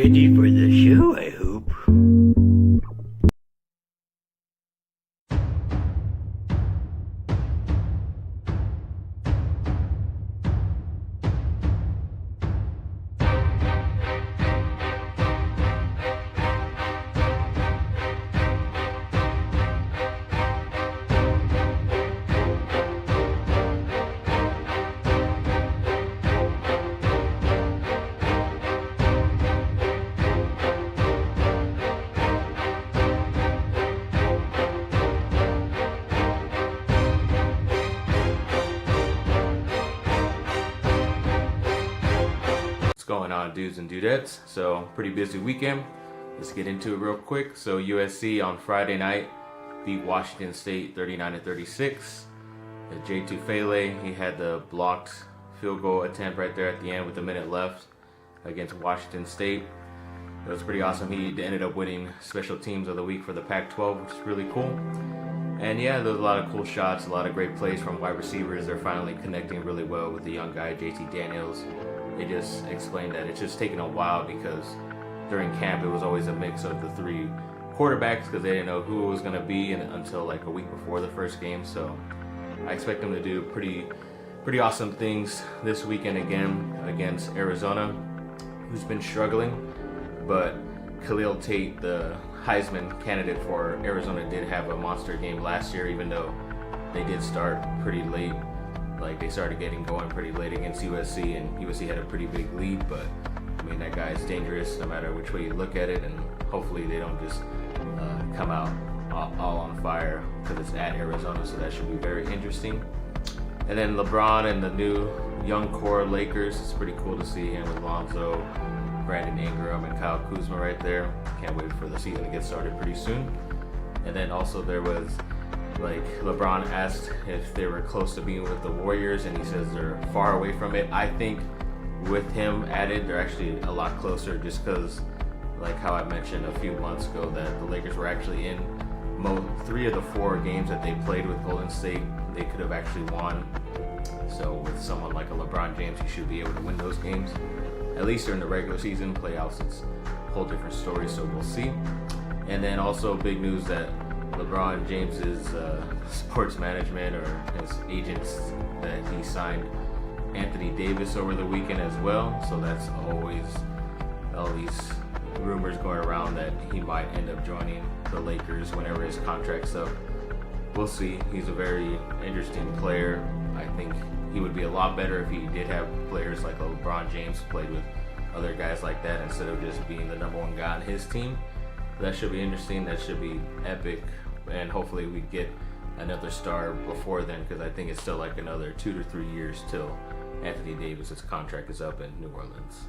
Ready for the show, I hope. Going on, dudes and dudettes? So pretty busy weekend. Let's get into it real quick. So USC on Friday night beat Washington State 39-36. J. Tufele, he had the blocked field goal attempt right there at the end with a minute left against Washington State. It was pretty awesome. He ended up winning Special Teams of the Week for the Pac-12, which is really cool. And yeah, there was a lot of cool shots, a lot of great plays from wide receivers. They're finally connecting really well with the young guy, JT Daniels. They just explained that it's just taken a while because during camp it was always a mix of the three quarterbacks because they didn't know who it was going to be until like a week before the first game. So I expect them to do pretty awesome things this weekend again against Arizona, who's been struggling. But Khalil Tate, the Heisman candidate for Arizona, did have a monster game last year, even though they did start pretty late. Like they started getting going pretty late against USC, and USC had a pretty big lead. But I mean, that guy is dangerous no matter which way you look at it, and hopefully they don't just come out all on fire because it's at Arizona, so that should be very interesting. And then LeBron and the new young core Lakers, it's pretty cool to see him with Lonzo, Brandon Ingram, and Kyle Kuzma right there. Can't wait for the season to get started pretty soon. And then also there was, like, LeBron asked if they were close to being with the Warriors, and he says they're far away from it. I think with him added, they're actually a lot closer, just because, like how I mentioned a few months ago, that the Lakers were actually in 3 of the 4 games that they played with Golden State, they could have actually won. So with someone like a LeBron James, he should be able to win those games, at least during the regular season. Playoffs, it's a whole different story, so we'll see. And then also big news that LeBron James's sports management or his agents, that he signed Anthony Davis over the weekend as well. So that's always all these rumors going around that he might end up joining the Lakers whenever his contract's up. We'll see. He's a very interesting player. I think he would be a lot better if he did have players like LeBron James played with other guys like that instead of just being the number one guy on his team. That should be interesting. That should be epic. And hopefully we get another star before then, because I think it's still like another 2 to 3 years till Anthony Davis's contract is up in New Orleans.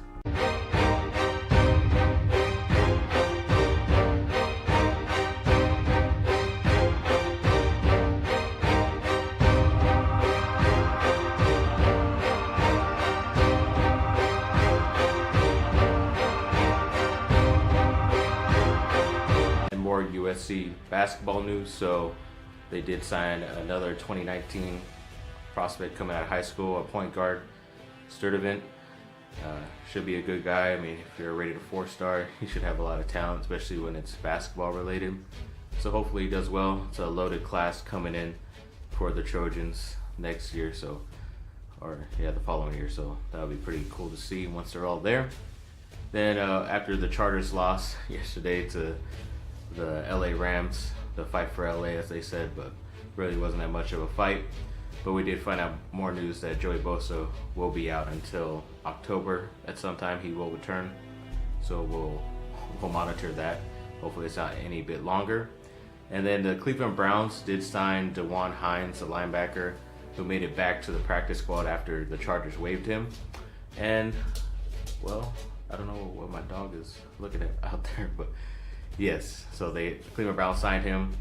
More USC basketball news. So they did sign another 2019 prospect coming out of high school, a point guard, Sturdivant. Should be a good guy. I mean, if you're rated a 4-star, he should have a lot of talent, especially when it's basketball related. So hopefully he does well. It's a loaded class coming in for the Trojans next year, the following year. So that'll be pretty cool to see once they're all there. Then after the Chargers lost yesterday to the LA Rams, the fight for LA, as they said, but really wasn't that much of a fight. But we did find out more news that Joey Bosa will be out until October at some time. He will return, so we'll monitor that. Hopefully it's not any bit longer. And then the Cleveland Browns did sign DeJuan Hines, a linebacker, who made it back to the practice squad after the Chargers waived him. And, well, I don't know what my dog is looking at out there, but yes, so the Cleveland Browns signed him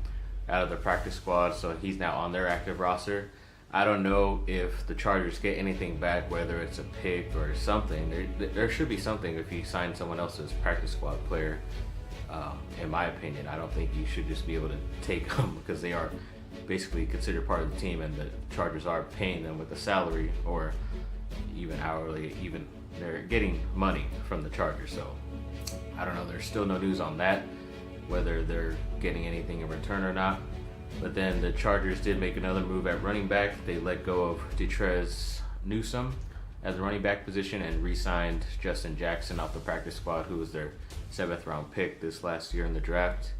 out of the practice squad, so he's now on their active roster. I don't know if the Chargers get anything back, whether it's a pick or something. There should be something if you sign someone else's practice squad player. In my opinion, I don't think you should just be able to take them because they are basically considered part of the team, and the Chargers are paying them with a salary, or even hourly, even they're getting money from the Chargers. So I don't know, there's still no news on that, whether they're getting anything in return or not. But then the Chargers did make another move at running back. They let go of Detrez Newsome as a running back position and re-signed Justin Jackson off the practice squad, who was their 7th round pick this last year in the draft.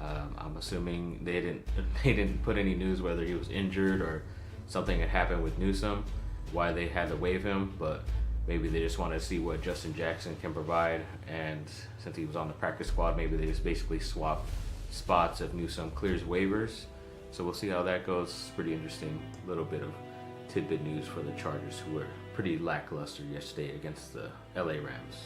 I'm assuming they didn't put any news whether he was injured or something had happened with Newsome, why they had to waive him, but maybe they just want to see what Justin Jackson can provide, and since he was on the practice squad, maybe they just basically swap spots if Newsome clears waivers. So we'll see how that goes. It's pretty interesting. A little bit of tidbit news for the Chargers, who were pretty lackluster yesterday against the LA Rams.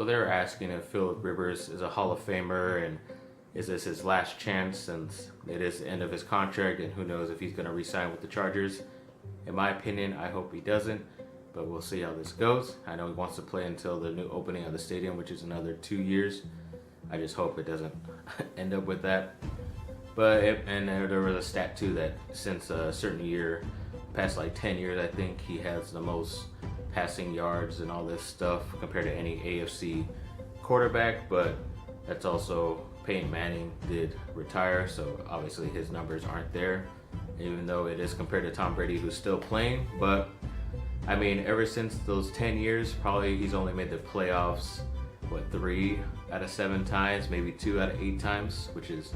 They're asking if Phillip Rivers is a Hall of Famer and is this his last chance since it is the end of his contract, and who knows if he's going to re-sign with the Chargers. In my opinion, I hope he doesn't, but we'll see how this goes. I know he wants to play until the new opening of the stadium, which is another 2 years. I just hope it doesn't end up with that. But there was a stat too that since a certain year, past like 10 years, I think he has the most passing yards and all this stuff compared to any AFC quarterback. But that's also Peyton Manning did retire, so obviously his numbers aren't there, even though it is compared to Tom Brady, who's still playing. But I mean, ever since those 10 years, probably he's only made the playoffs 3 out of 7 times, maybe 2 out of 8 times, which is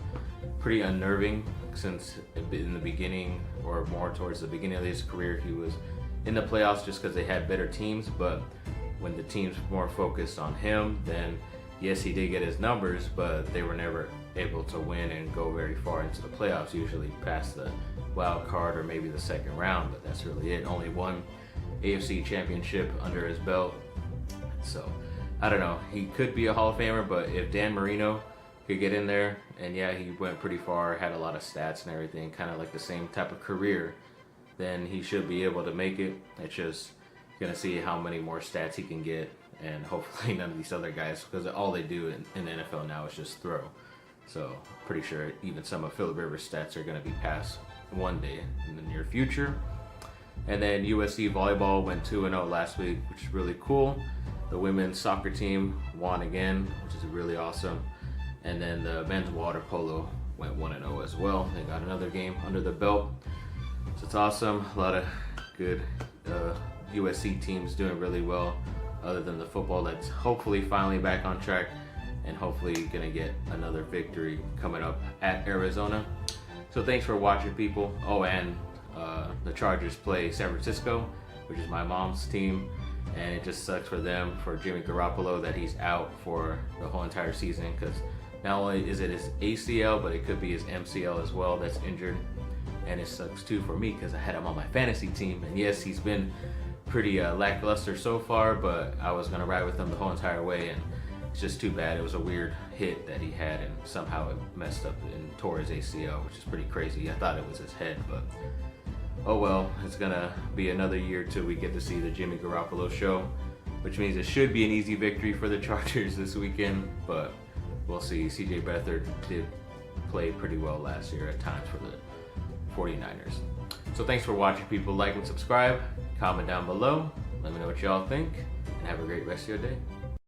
pretty unnerving since in the beginning, or more towards the beginning of his career, he was in the playoffs just because they had better teams. But when the teams were more focused on him, then yes, he did get his numbers, but they were never able to win and go very far into the playoffs, usually past the wild card or maybe the second round. But that's really it. Only one AFC championship under his belt. So I don't know, he could be a Hall of Famer, but if Dan Marino could get in there, and yeah, he went pretty far, had a lot of stats and everything, kind of like the same type of career, then he should be able to make it. It's just gonna see how many more stats he can get, and hopefully none of these other guys, because all they do in the NFL now is just throw. So pretty sure even some of Phillip Rivers' stats are gonna be passed one day in the near future. And then USC volleyball went 2-0 last week, which is really cool. The women's soccer team won again, which is really awesome. And then the men's water polo went 1-0 as well. They got another game under the belt. So it's awesome. A lot of good USC teams doing really well, other than the football that's hopefully finally back on track, and hopefully gonna get another victory coming up at Arizona. So thanks for watching, people. Oh, and the Chargers play San Francisco, which is my mom's team, and it just sucks for them, for Jimmy Garoppolo, that he's out for the whole entire season, because not only is it his ACL, but it could be his MCL as well that's injured. And it sucks too for me because I had him on my fantasy team, and yes, he's been pretty lackluster so far, but I was gonna ride with him the whole entire way, and it's just too bad. It was a weird hit that he had, and somehow it messed up and tore his ACL, which is pretty crazy. I thought it was his head, but oh well. It's gonna be another year till we get to see the Jimmy Garoppolo show, which means it should be an easy victory for the Chargers this weekend, but we'll see. CJ Beathard did play pretty well last year at times for the 49ers. So thanks for watching, people. Like and subscribe, comment down below, let me know what y'all think, and have a great rest of your day.